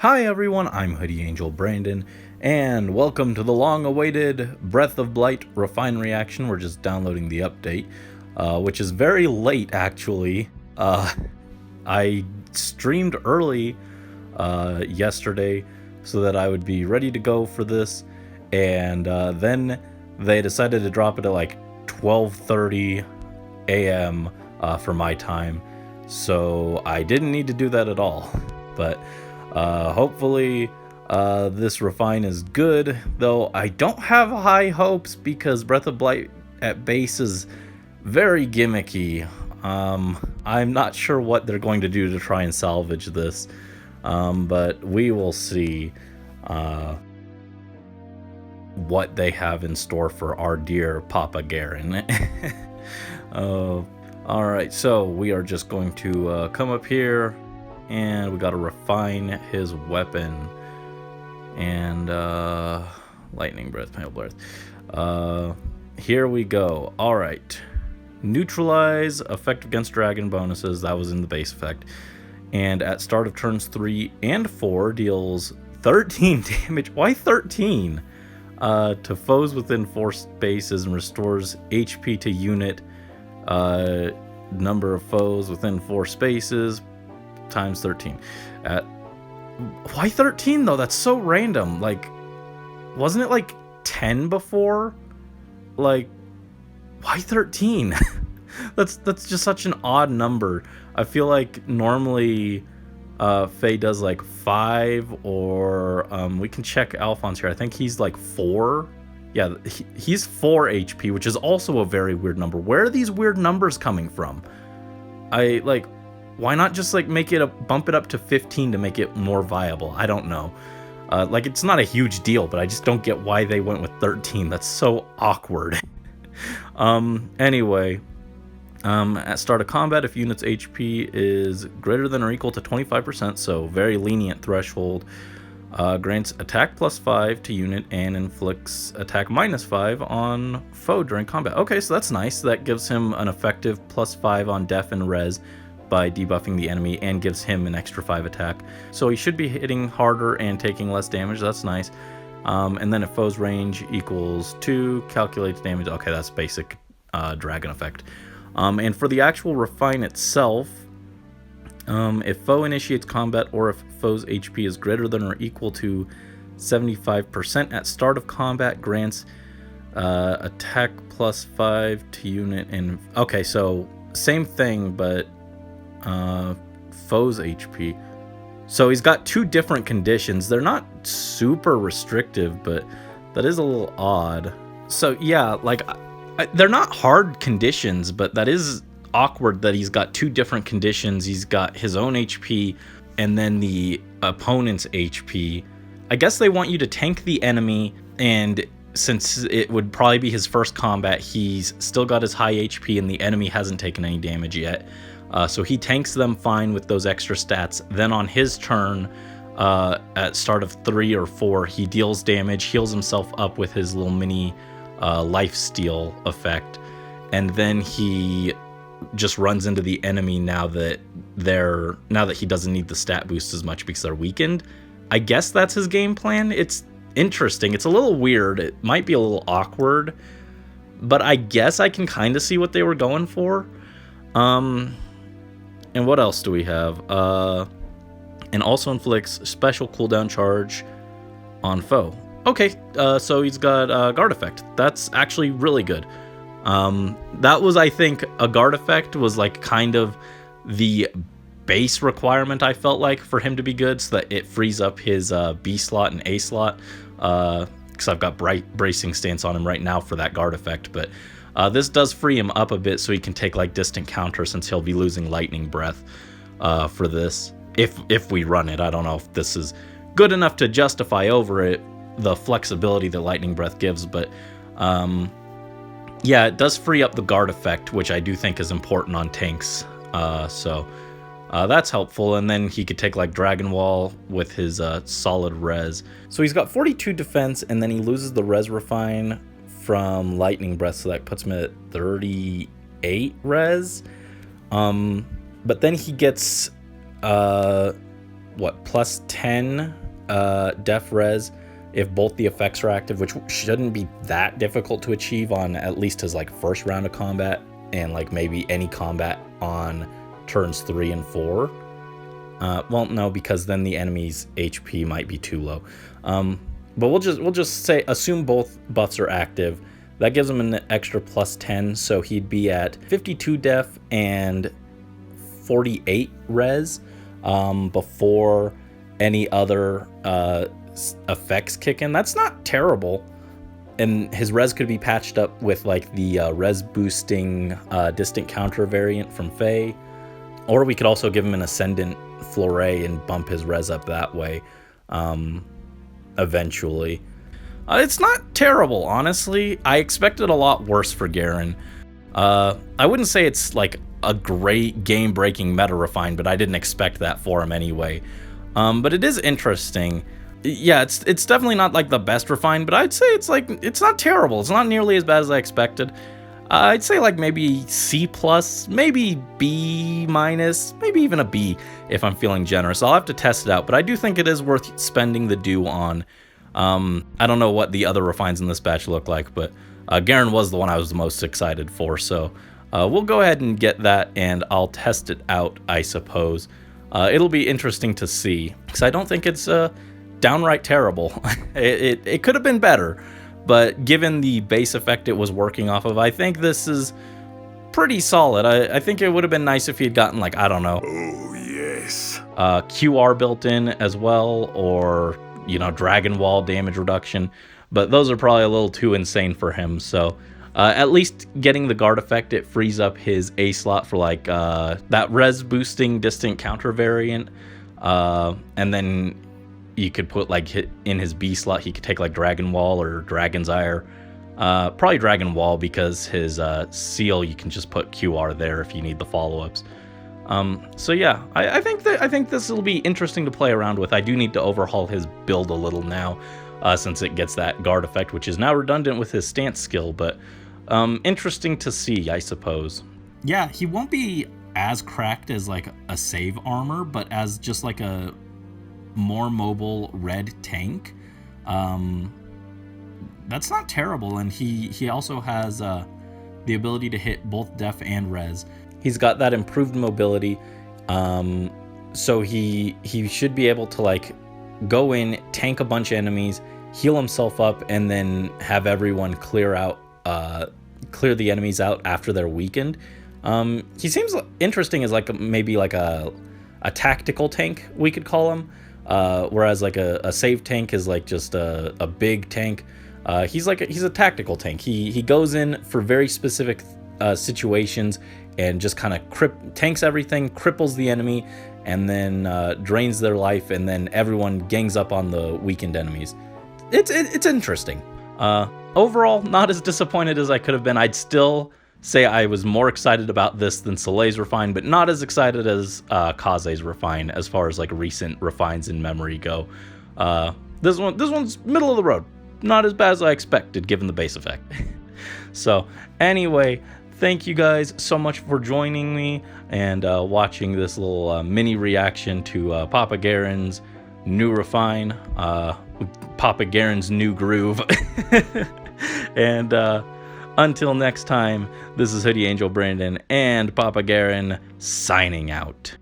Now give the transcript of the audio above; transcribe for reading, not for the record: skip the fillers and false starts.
Hi everyone, I'm Hoodie Angel Brandon, and welcome to the long-awaited Breath of Blight Refine reaction. We're just downloading the update, which is very late actually. I streamed early yesterday so that I would be ready to go for this, and then they decided to drop it at like 12:30 a.m. For my time, so I didn't need to do that at all, but hopefully this refine is good, though I don't have high hopes because Breath of Blight at base is very gimmicky. I'm not sure what they're going to do to try and salvage this, but we will see what they have in store for our dear Papa Garon. Alright, so we are just going to come up here, and we gotta refine his weapon. And lightning breath, pale breath. Here we go. Alright. Neutralize effect against dragon bonuses. That was in the base effect. And at start of turns 3 and 4 deals 13 damage. Why 13? To foes within 4 spaces and restores HP to unit number of foes within 4 spaces times 13. Why 13 though? That's so random. Like, wasn't it like 10 before? Like, why 13? that's just such an odd number. I feel like normally Faye does like 5, or we can check Alphonse here. I think he's like 4. Yeah, he's 4 HP, which is also a very weird number. Where are these weird numbers coming from? Why not just like bump it up to 15 to make it more viable? I don't know. Like, it's not a huge deal, but I just don't get why they went with 13. That's so awkward. Anyway, at start of combat, if unit's HP is greater than or equal to 25%, so very lenient threshold, grants attack +5 to unit and inflicts attack -5 on foe during combat. Okay, so that's nice. That gives him an effective +5 on def and res by debuffing the enemy, and gives him an extra 5 attack. So he should be hitting harder and taking less damage. That's nice. And then if foe's range equals 2, calculates damage. Okay, that's basic dragon effect. And for the actual refine itself, if foe initiates combat, or if foe's HP is greater than or equal to 75% at start of combat, grants attack +5 to unit. And okay, so same thing, but foe's HP. So he's got 2 different conditions. They're not super restrictive, but that is a little odd. So yeah, like, they're not hard conditions, but that is awkward that he's got 2 different conditions. He's got his own HP and then the opponent's HP. I guess they want you to tank the enemy, and since it would probably be his first combat, he's still got his high HP and the enemy hasn't taken any damage yet. So he tanks them fine with those extra stats. Then on his turn, at start of 3 or 4, he deals damage, heals himself up with his little mini life steal effect, and then he just runs into the enemy now that he doesn't need the stat boost as much because they're weakened. I guess that's his game plan. It's interesting. It's a little weird. It might be a little awkward, but I guess I can kind of see what they were going for. And what else do we have? And also inflicts special cooldown charge on foe. Okay, so he's got guard effect. That's actually really good. That was, I think, a guard effect was like kind of the base requirement, I felt like, for him to be good, so that it frees up his B slot and A slot. Because I've got bracing stance on him right now for that guard effect, but this does free him up a bit so he can take like distant counter, since he'll be losing lightning breath for this. If we run it, I don't know if this is good enough to justify over it the flexibility that lightning breath gives, but yeah, it does free up the guard effect, which I do think is important on tanks. So that's helpful. And then he could take like Dragon Wall with his solid res. So he's got 42 defense, and then he loses the res refine from lightning breath, so that puts him at 38 res. But then he gets plus 10 def res if both the effects are active, which shouldn't be that difficult to achieve on at least his like first round of combat, and like maybe any combat on turns 3 and 4. Well, no, because then the enemy's HP might be too low. But we'll just say assume both buffs are active. That gives him an extra plus 10, so he'd be at 52 def and 48 res before any other effects kick in. That's not terrible. And his res could be patched up with like the res boosting distant counter variant from Faye. Or we could also give him an Ascendant Fleuret and bump his res up that way eventually. It's not terrible, honestly. I expected a lot worse for Garon. I wouldn't say it's like a great game-breaking meta refine, but I didn't expect that for him anyway. But it is interesting. Yeah, it's definitely not like the best refine, but I'd say it's not terrible. It's not nearly as bad as I expected. I'd say like maybe C+, maybe B-, maybe even a B if I'm feeling generous. I'll have to test it out, but I do think it is worth spending the due on. I don't know what the other refines in this batch look like, but Garon was the one I was the most excited for, so we'll go ahead and get that, and I'll test it out, I suppose. It'll be interesting to see, because I don't think it's downright terrible. It could have been better, but given the base effect it was working off of, I think this is pretty solid. I think it would have been nice if he had gotten, like, I don't know. Oh, yes. QR built in as well, or, you know, Dragon Wall damage reduction. But those are probably a little too insane for him, so at least getting the guard effect, it frees up his A slot for, like, that res boosting distant counter variant. And then you could put, like, in his B slot, he could take, like, Dragon Wall or Dragon's Ire. Probably Dragon Wall, because his seal, you can just put QR there if you need the follow-ups. So yeah, I think this will be interesting to play around with. I do need to overhaul his build a little now, since it gets that guard effect, which is now redundant with his stance skill, but interesting to see, I suppose. Yeah, he won't be as cracked as like a save armor, but as just like a more mobile red tank. That's not terrible, and he also has the ability to hit both def and res. He's got that improved mobility, so he should be able to like go in, tank a bunch of enemies, heal himself up, and then have everyone clear the enemies out after they're weakened. He seems interesting as like maybe like a tactical tank, we could call him, whereas like a save tank is like just a big tank. He's a tactical tank. He goes in for very specific situations and just kind of tanks everything, cripples the enemy, and then drains their life, and then everyone gangs up on the weakened enemies. It's interesting. Overall, not as disappointed as I could have been. I'd still say I was more excited about this than Soleil's refine, but not as excited as Kaze's refine as far as like recent refines in memory go. This one's middle of the road. Not as bad as I expected, given the base effect. So, anyway, thank you guys so much for joining me and watching this little mini reaction to Papa Garon's new refine, Papa Garon's new groove. And until next time, this is Hoodie Angel Brandon and Papa Garon signing out.